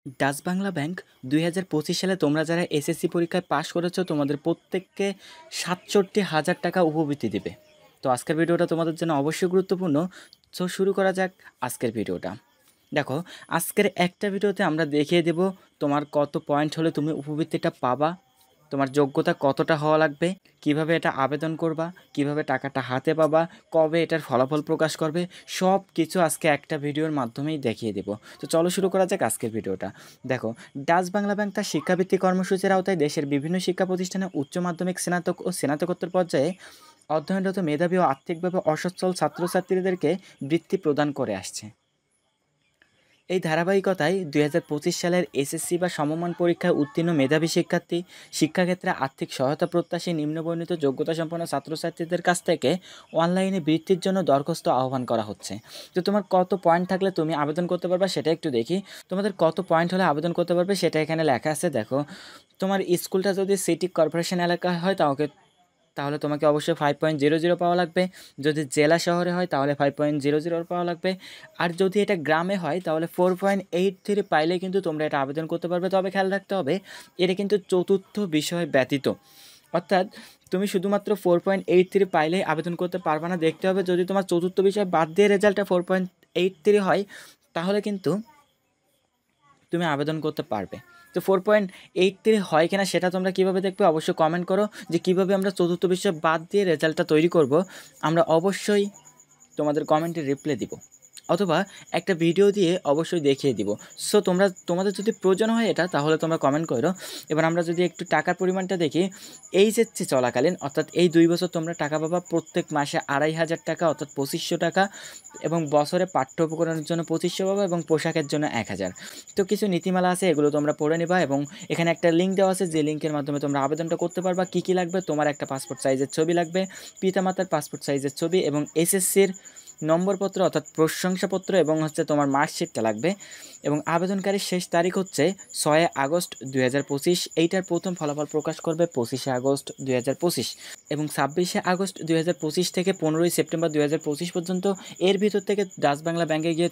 Dutch Bangla bank ২০২৫ সালে তোমরা যারা এসএসসি পরীক্ষায় পাশ করেছো তোমাদের প্রত্যেককে ৬৭,০০০ টাকা উপবৃত্তি দিবে। তো আজকের ভিডিওটা তোমাদের জন্য অবশ্যই গুরুত্বপূর্ণ। সো শুরু করা যাক আজকের ভিডিওটা। দেখো, আজকের একটা ভিডিওতে আমরা দেখিয়ে দেব তোমার কত পয়েন্ট হলে তুমি উপবৃত্তিটা পাবা, তোমার যোগ্যতা কতটা হওয়া লাগবে, কিভাবে এটা আবেদন করবা, কিভাবে টাকাটা হাতে পাবা, কবে এটার ফলাফল প্রকাশ করবে, সব কিছু আজকে একটা ভিডিওর মাধ্যমেই দেখিয়ে দেব। তো চলো শুরু করা যাক আজকের ভিডিওটা। দেখো, ডাচ বাংলা ব্যাংক তার শিক্ষাভিত্তিক কর্মসূচির আওতায় দেশের বিভিন্ন শিক্ষা প্রতিষ্ঠানে উচ্চ মাধ্যমিক, স্নাতক ও স্নাতকোত্তর পর্যায়ে অধ্যয়নরত মেধাবী ও আর্থিকভাবে অসচ্ছল ছাত্রছাত্রীদেরকে বৃত্তি প্রদান করে আসছে। এই ধারাবাহিকতায় ২০২৫ সালের এসএসসি বা সমমান পরীক্ষায় উত্তীর্ণ মেধাবী শিক্ষার্থী, শিক্ষাক্ষেত্রে আর্থিক সহায়তা প্রত্যাশী নিম্নবর্ণিত যোগ্যতাসম্পন্ন ছাত্রছাত্রীদের কাছ থেকে অনলাইনে বৃত্তির জন্য দরখাস্ত আহ্বান করা হচ্ছে। তো তোমার কত পয়েন্ট থাকলে তুমি আবেদন করতে পারবে সেটা একটু দেখি। তোমাদের কত পয়েন্ট হলে আবেদন করতে পারবে সেটা এখানে লেখা আছে। দেখো, তোমার স্কুলটা যদি সিটি কর্পোরেশন এলাকা হয় তাহলে তোমাকে অবশ্যই 5.00 পাওয়া লাগবে। যদি জেলা শহরে হয় তাহলে 5.00 পাওয়া লাগবে। আর যদি এটা গ্রামে হয় তাহলে 4.83 পাইলে কিন্তু তোমরা এটা আবেদন করতে পারবে। তবে খেয়াল রাখতে হবে, এটা কিন্তু চতুর্থ বিষয় ব্যতীত। অর্থাৎ তুমি শুধুমাত্র 4.83 পাইলেই আবেদন করতে পারবে না। দেখতে হবে যদি তোমার চতুর্থ বিষয় বাদ দিয়ে রেজাল্টটা 4.83 হয় তাহলে কিন্তু তুমি আবেদন করতে পারবে। তো 4.83 হয় কিনা সেটা তোমরা কীভাবে দেখবে অবশ্যই কমেন্ট করো, যে কীভাবে আমরা চতুর্থ বিষয় বাদ দিয়ে রেজাল্টটা তৈরি করব। আমরা অবশ্যই তোমাদের কমেন্টে রিপ্লাই দিব, অথবা একটা ভিডিও দিয়ে অবশ্যই দেখিয়ে দিব। সো তোমাদের যদি প্রয়োজন হয় এটা তাহলে তোমরা কমেন্ট করো। এবার আমরা যদি একটু টাকার পরিমাণটা দেখি, এইচএসসি চলাকালীন অর্থাৎ এই 2 বছর তোমরা টাকা পাবা প্রত্যেক মাসে 2,500 টাকা অর্থাৎ 2,500 টাকা, এবং বছরে পাঠ্য উপকরণের জন্য 2,500 পাবা এবং পোশাকের জন্য 1,000। তো কিছু নীতিমালা আছে, এগুলো তোমরা পড়ে নিবা, এবং এখানে একটা লিঙ্ক দেওয়া আছে যে লিঙ্কের মাধ্যমে তোমরা আবেদনটা করতে পারবা। কী কী লাগবে, তোমার একটা পাসপোর্ট সাইজের ছবি লাগবে, পিতামাতার পাসপোর্ট সাইজের ছবি, এবং এসএসসির নম্বরপত্র অর্থাৎ প্রশংসাপত্র, এবং তোমার মার্কশিটটা লাগবে। এবং আবেদনকারীর শেষ তারিখ হচ্ছে 6 আগস্ট 2025। এইটার প্রথম ফলাফল প্রকাশ করবে 25 আগস্ট 2025, এবং 26 আগস্ট 2025 থেকে 15 সেপ্টেম্বর 2025 পর্যন্ত এর ভিতর থেকে ডাচ বাংলা ব্যাংকে গিয়ে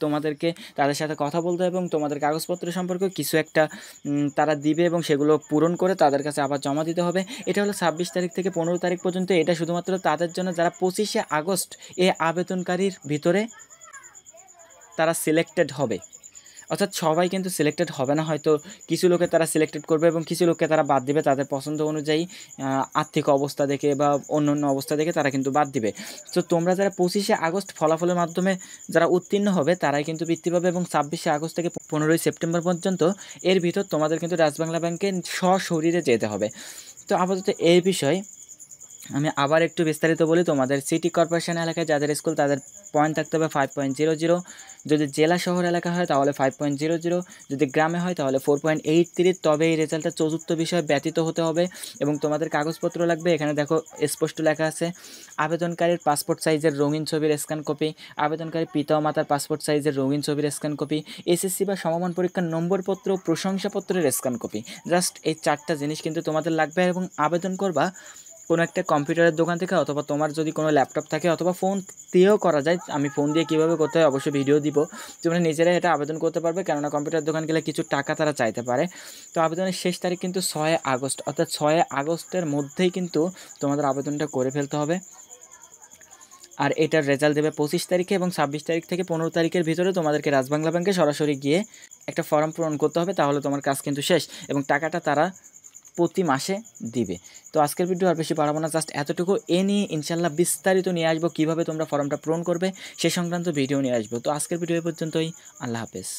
তোমাদেরকে তাদের সাথে কথা বলতে হবে, এবং তোমাদের কাগজপত্র সম্পর্কে কিছু একটা তারা দিবে, এবং সেগুলো পূরণ করে তাদের কাছে আবার জমা দিতে হবে। এটা হলো 26 তারিখ থেকে 15 তারিখ পর্যন্ত। এটা শুধুমাত্র তাদের জন্য যারা 25 আগস্ট এ আবেদনকারীর ভিতরে তারা সিলেক্টেড হবে। অর্থাৎ সবাই কিন্তু সিলেক্টেড হবে না, হয়তো কিছু লোকে তারা সিলেক্টেড করবে এবং কিছু লোককে তারা বাদ দিবে তাদের পছন্দ অনুযায়ী, আর্থিক অবস্থা দেখে বা অন্য অন্য অবস্থা দেখে তারা কিন্তু বাদ দিবে। তো তোমরা যারা 25 আগস্ট ফলাফলের মাধ্যমে যারা উত্তীর্ণ হবে তারাই কিন্তু বৃত্তি পাবে, এবং 26 আগস্ট থেকে 15 সেপ্টেম্বর পর্যন্ত এর ভিতর তোমাদের কিন্তু ডাচ বাংলা ব্যাংকে সশরীরে যেতে হবে। তো আপাতত এই বিষয় আমি আবার একটু বিস্তারিত বলি। তোমাদের সিটি কর্পোরেশন এলাকায় যাদের স্কুল তাদের পয়েন্ট থাকতে হবে 5.00। যদি জেলা শহর এলাকা হয় তাহলে 5.00, যদি গ্রামে হয় তাহলে 4.83। তবে এই রেজাল্টটা চতুর্থ বিষয় ব্যতীত হতে হবে, এবং তোমাদের কাগজপত্র লাগবে। এখানে দেখো স্পষ্ট লেখা আছে, আবেদনকারীর পাসপোর্ট সাইজের রঙিন ছবির স্ক্যান কপি, আবেদনকারী পিতা ও মাতার পাসপোর্ট সাইজের রঙিন ছবির স্ক্যান কপি, এসএসসি বা সমমান পরীক্ষার নম্বরপত্র ও প্রশংসাপত্রের স্ক্যান কপি। জাস্ট এই 4টা জিনিস কিন্তু তোমাদের লাগবে, এবং আবেদন করবা কোনো একটা কম্পিউটারের দোকান থেকে, অথবা তোমার যদি কোনো ল্যাপটপ থাকে, অথবা ফোন দিয়েও করা যায়। আমি ফোন দিয়ে কীভাবে করতে হয় অবশ্যই ভিডিও দিব, তোমরা নিজেরাই এটা আবেদন করতে পারবে, কেননা কম্পিউটার দোকান গেলে কিছু টাকা তারা চাইতে পারে। তো আবেদনের শেষ তারিখ কিন্তু 6 আগস্ট, অর্থাৎ 6 আগস্টের মধ্যেই কিন্তু তোমাদের আবেদনটা করে ফেলতে হবে। আর এটার রেজাল্ট দেবে 25 তারিখে, এবং 26 তারিখ থেকে 15 তারিখের ভিতরে তোমাদেরকে ডাচ বাংলা ব্যাংকে সরাসরি গিয়ে একটা ফর্ম পূরণ করতে হবে, তাহলে তোমার কাজ কিন্তু শেষ, এবং টাকাটা তারা প্রতি মাসে দিবে। তো আজকের ভিডিও আর বেশি বাড়াবো না, জাস্ট এতটুকু। নিয়ে ইনশাল্লাহ বিস্তারিত নিয়ে আসবো, কীভাবে তোমরা ফর্মটা পূরণ করবে সে সংক্রান্ত ভিডিও নিয়ে আসবো। তো আজকের ভিডিও পর্যন্তই। আল্লাহ হাফেজ।